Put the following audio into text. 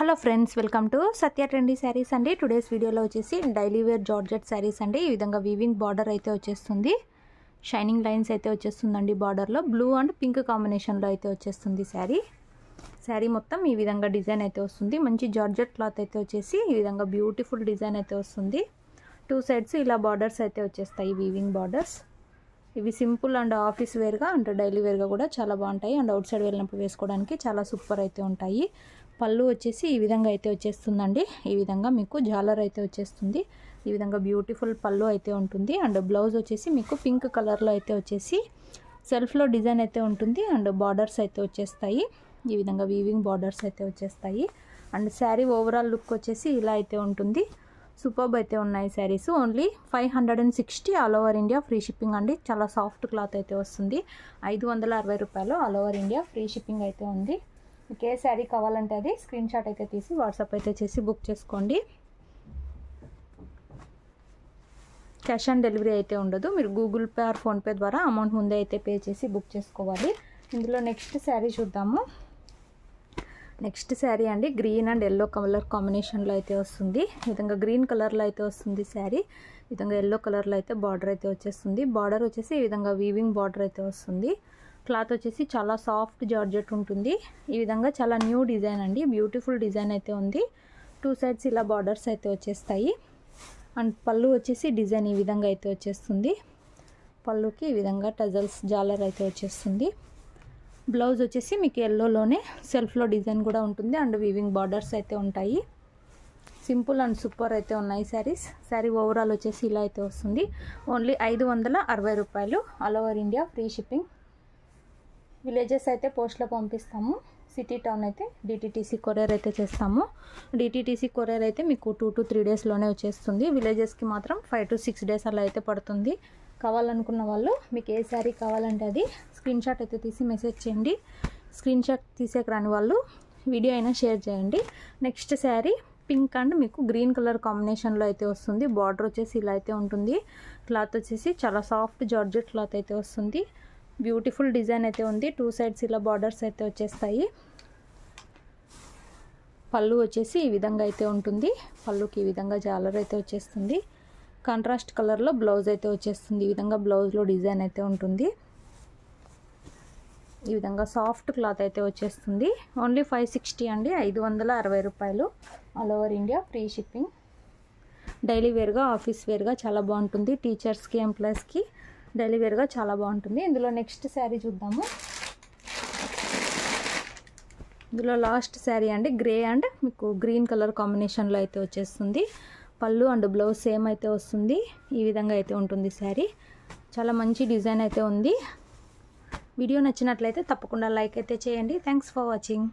Hello friends, welcome to Satya trendy saris అండి. Today's వీడియోలో వచ్చేసి డైలీ వేర్ జార్జెట్ శారీస్ అండి. ఈ విధంగా వీవింగ్ బార్డర్ అయితే వచ్చేస్తుంది, షైనింగ్ లైన్స్ అయితే వచ్చేస్తుందండి. బార్డర్లో బ్లూ అండ్ పింక్ కాంబినేషన్లో అయితే వచ్చేస్తుంది శారీ మొత్తం ఈ విధంగా డిజైన్ అయితే వస్తుంది. మంచి జార్జెట్ క్లాత్ అయితే వచ్చేసి ఈ విధంగా బ్యూటిఫుల్ డిజైన్ అయితే వస్తుంది. టూ సైడ్స్ ఇలా బార్డర్స్ అయితే వచ్చేస్తాయి, వీవింగ్ బార్డర్స్. ఇవి సింపుల్ అండ్ ఆఫీస్ వేర్గా అండ్ డైలీ వేర్గా కూడా చాలా బాగుంటాయి. అండ్ అవుట్ సైడ్ వెళ్ళినప్పుడు వేసుకోవడానికి చాలా సూపర్ అయితే ఉంటాయి. పళ్ళు వచ్చేసి ఈ విధంగా అయితే వచ్చేస్తుందండి. ఈ విధంగా మీకు జాలర్ అయితే వచ్చేస్తుంది. ఈ విధంగా బ్యూటిఫుల్ పళ్ళు అయితే ఉంటుంది. అండ్ బ్లౌజ్ వచ్చేసి మీకు పింక్ కలర్లో అయితే వచ్చేసి సెల్ఫ్లో డిజైన్ అయితే ఉంటుంది. అండ్ బార్డర్స్ అయితే వచ్చేస్తాయి, ఈ విధంగా వీవింగ్ బార్డర్స్ అయితే వచ్చేస్తాయి. అండ్ శారీ ఓవరాల్ లుక్ వచ్చేసి ఇలా అయితే ఉంటుంది. సూపర్బ్ అయితే ఉన్నాయి saris. Only 560 all over India free shipping అండి. చాలా సాఫ్ట్ క్లాత్ అయితే వస్తుంది. 560 రూపాయలు all over India free shipping అయితే ఉంది. మీకు ఏ శారీ కావాలంటే అది స్క్రీన్ షాట్ అయితే తీసి వాట్సాప్ అయితే చేసి బుక్ చేసుకోండి. క్యాష్ ఆన్ డెలివరీ అయితే ఉండదు. మీరు గూగుల్ పే ఆర్ ఫోన్పే ద్వారా అమౌంట్ ముందే అయితే పే చేసి బుక్ చేసుకోవాలి. ఇందులో నెక్స్ట్ శారీ చూద్దాము. నెక్స్ట్ శారీ అండి గ్రీన్ అండ్ ఎల్లో కలర్ కాంబినేషన్లో అయితే వస్తుంది. ఈ విధంగా గ్రీన్ కలర్లో అయితే వస్తుంది శారీ. ఈ విధంగా ఎల్లో కలర్లో అయితే బార్డర్ అయితే వచ్చేస్తుంది. బార్డర్ వచ్చేసి ఈ విధంగా వీవింగ్ బార్డర్ అయితే వస్తుంది. క్లాత్ వచ్చేసి చాలా సాఫ్ట్ జార్జెట్ ఉంటుంది. ఈ విధంగా చాలా న్యూ డిజైన్ అండి, బ్యూటిఫుల్ డిజైన్ అయితే ఉంది. టూ సైడ్స్ ఇలా బార్డర్స్ అయితే వచ్చేస్తాయి. అండ్ పళ్ళు వచ్చేసి డిజైన్ ఈ విధంగా అయితే వచ్చేస్తుంది. పళ్ళుకి ఈ విధంగా టజల్స్ జాలర్ అయితే వచ్చేస్తుంది. బ్లౌజ్ వచ్చేసి మీకు ఎల్లోలోనే సెల్ఫ్లో డిజైన్ కూడా ఉంటుంది. అండ్ వీవింగ్ బార్డర్స్ అయితే ఉంటాయి. సింపుల్ అండ్ సూపర్ అయితే ఉన్నాయి శారీస్. శారీ ఓవరాల్ వచ్చేసి ఇలా అయితే వస్తుంది. ఓన్లీ 560 రూపాయలు all over India free shipping. Villages అయితే పోస్ట్లో పంపిస్తాము. సిటీ టౌన్ అయితే డిటీటీసీ కొరియర్ అయితే చేస్తాము. డిటీటీసీ కొరియర్ అయితే మీకు 2 to 3 డేస్లోనే వచ్చేస్తుంది. విలేజెస్కి మాత్రం 5 to 6 డేస్ అలా అయితే పడుతుంది. కావాలనుకున్న వాళ్ళు మీకు ఏ శారీ కావాలంటే అది స్క్రీన్ షాట్ అయితే తీసి మెసేజ్ చేయండి. స్క్రీన్ షాట్ తీసేకి రాని వాళ్ళు వీడియో అయినా షేర్ చేయండి. నెక్స్ట్ శారీ పింక్ అండ్ మీకు గ్రీన్ కలర్ కాంబినేషన్లో అయితే వస్తుంది. బార్డర్ వచ్చేసి ఇలా అయితే ఉంటుంది. క్లాత్ వచ్చేసి చాలా సాఫ్ట్ జార్జెట్ క్లాత్ అయితే వస్తుంది. బ్యూటిఫుల్ డిజైన్ అయితే ఉంది. టూ సైడ్స్ ఇలా బార్డర్స్ అయితే వచ్చేస్తాయి. పళ్ళు వచ్చేసి ఈ విధంగా అయితే ఉంటుంది. పళ్ళుకి ఈ విధంగా జాలర్ అయితే వచ్చేస్తుంది. కాంట్రాస్ట్ కలర్లో బ్లౌజ్ అయితే వచ్చేస్తుంది. ఈ విధంగా బ్లౌజ్లో డిజైన్ అయితే ఉంటుంది. ఈ విధంగా సాఫ్ట్ క్లాత్ అయితే వచ్చేస్తుంది. ఓన్లీ 560 అండి, 560 రూపాయలు all over India free shipping. Daily వేర్గా ఆఫీస్ వేర్గా చాలా బాగుంటుంది. టీచర్స్కి ఎంప్లాయీస్కి డైలీ వేర్గా చాలా బాగుంటుంది. ఇందులో నెక్స్ట్ శారీ చూద్దాము. ఇందులో లాస్ట్ శారీ అండి గ్రే అండ్ మీకు గ్రీన్ కలర్ కాంబినేషన్లో అయితే వచ్చేస్తుంది. పళ్ళు అండ్ బ్లౌజ్ సేమ్ అయితే వస్తుంది. ఈ విధంగా అయితే ఉంటుంది శారీ. చాలా మంచి డిజైన్ అయితే ఉంది. వీడియో నచ్చినట్లయితే తప్పకుండా లైక్ అయితే చేయండి. Thanks for watching.